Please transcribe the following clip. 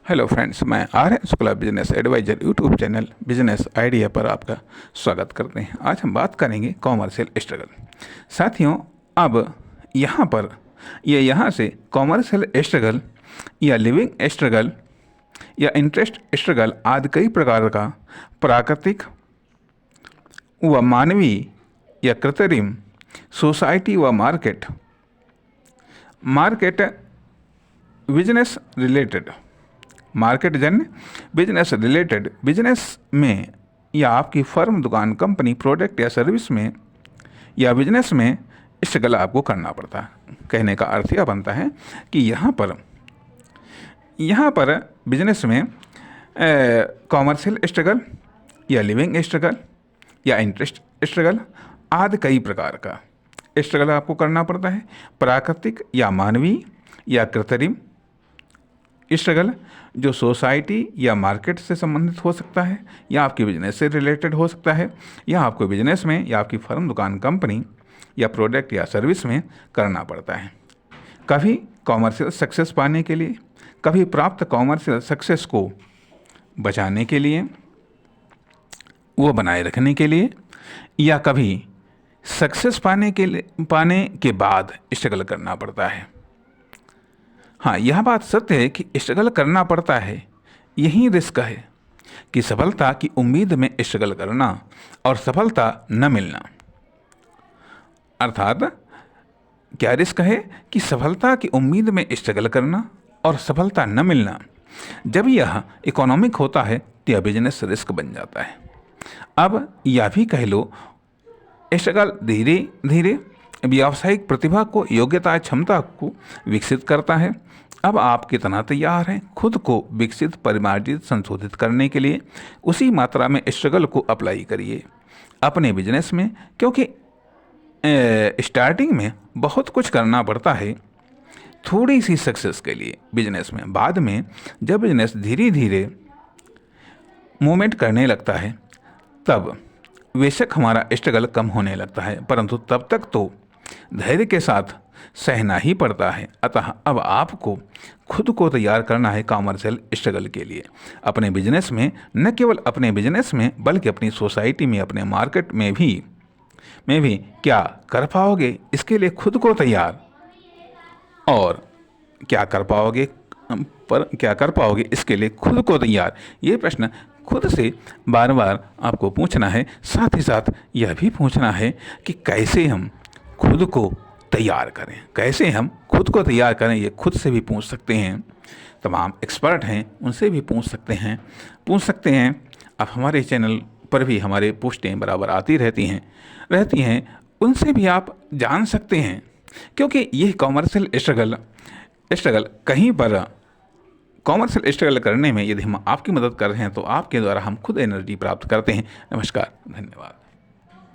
Hello friends, मैं Aryan Shukla business advisor YouTube channel business idea पर आपका स्वागत करते हैं। आज हम बात करेंगे कॉमर्शियल स्ट्रगल। साथियों, अब यहाँ से कॉमर्शियल स्ट्रगल या लिविंग स्ट्रगल या इंटरेस्ट स्ट्रगल आदि कई प्रकार का प्राकृतिक व मानवीय या कृत्रिम सोसाइटी व मार्केट बिजनेस रिलेटेड बिजनेस में या आपकी फर्म, दुकान, कंपनी, प्रोडक्ट या सर्विस में या बिजनेस में स्ट्रगल आपको करना पड़ता है। कहने का अर्थ यह बनता है कि यहाँ पर बिजनेस में कॉमर्शियल स्ट्रगल या लिविंग स्ट्रगल या इंटरेस्ट स्ट्रगल आदि कई प्रकार का स्ट्रगल आपको करना पड़ता है। प्राकृतिक या मानवीय या कृत्रिम स्ट्रगल जो सोसाइटी या मार्केट से संबंधित हो सकता है या आपके बिजनेस से रिलेटेड हो सकता है या आपको बिजनेस में या आपकी फर्म, दुकान, कंपनी या प्रोडक्ट या सर्विस में करना पड़ता है। कभी कॉमर्शियल सक्सेस पाने के लिए, कभी प्राप्त कॉमर्शियल सक्सेस को बचाने के लिए, वो बनाए रखने के लिए, या कभी सक्सेस पाने के बाद स्ट्रगल करना पड़ता है। हाँ, यह बात सत्य है कि स्ट्रगल करना पड़ता है। यही रिस्क है कि सफलता की उम्मीद में स्ट्रगल करना और सफलता न मिलना। अर्थात क्या रिस्क है कि सफलता की उम्मीद में स्ट्रगल करना और सफलता न मिलना। जब यह इकोनॉमिक होता है तो यह बिजनेस रिस्क बन जाता है। अब यह भी कह लो, स्ट्रगल धीरे धीरे व्यावसायिक प्रतिभा को, योग्यता, क्षमता को विकसित करता है। अब आप कितना तैयार हैं खुद को विकसित, परिमार्जित, संशोधित करने के लिए? उसी मात्रा में स्ट्रगल को अप्लाई करिए अपने बिजनेस में, क्योंकि स्टार्टिंग में बहुत कुछ करना पड़ता है थोड़ी सी सक्सेस के लिए बिजनेस में। बाद में जब बिजनेस धीरे धीरे मूवमेंट करने लगता है तब बेशक हमारा स्ट्रगल कम होने लगता है, परंतु तब तक तो धैर्य के साथ सहना ही पड़ता है। अतः अब आपको खुद को तैयार करना है कॉमर्शियल स्ट्रगल के लिए। अपने बिजनेस में, न केवल अपने बिजनेस में बल्कि अपनी सोसाइटी में, अपने मार्केट में भी क्या कर पाओगे, इसके लिए खुद को तैयार, और क्या कर पाओगे इसके लिए खुद को तैयार, ये प्रश्न खुद से बार बार आपको पूछना है। साथ ही साथ यह भी पूछना है कि कैसे हम खुद को तैयार करें, ये खुद से भी पूछ सकते हैं। तमाम एक्सपर्ट हैं, उनसे भी पूछ सकते हैं। अब हमारे चैनल पर भी हमारे पोस्टें बराबर आती रहती हैं, उनसे भी आप जान सकते हैं। क्योंकि ये कॉमर्शियल स्ट्रगल कहीं पर कॉमर्शियल स्ट्रगल करने में यदि हम आपकी मदद कर रहे हैं तो आपके द्वारा हम खुद एनर्जी प्राप्त करते हैं। नमस्कार, धन्यवाद।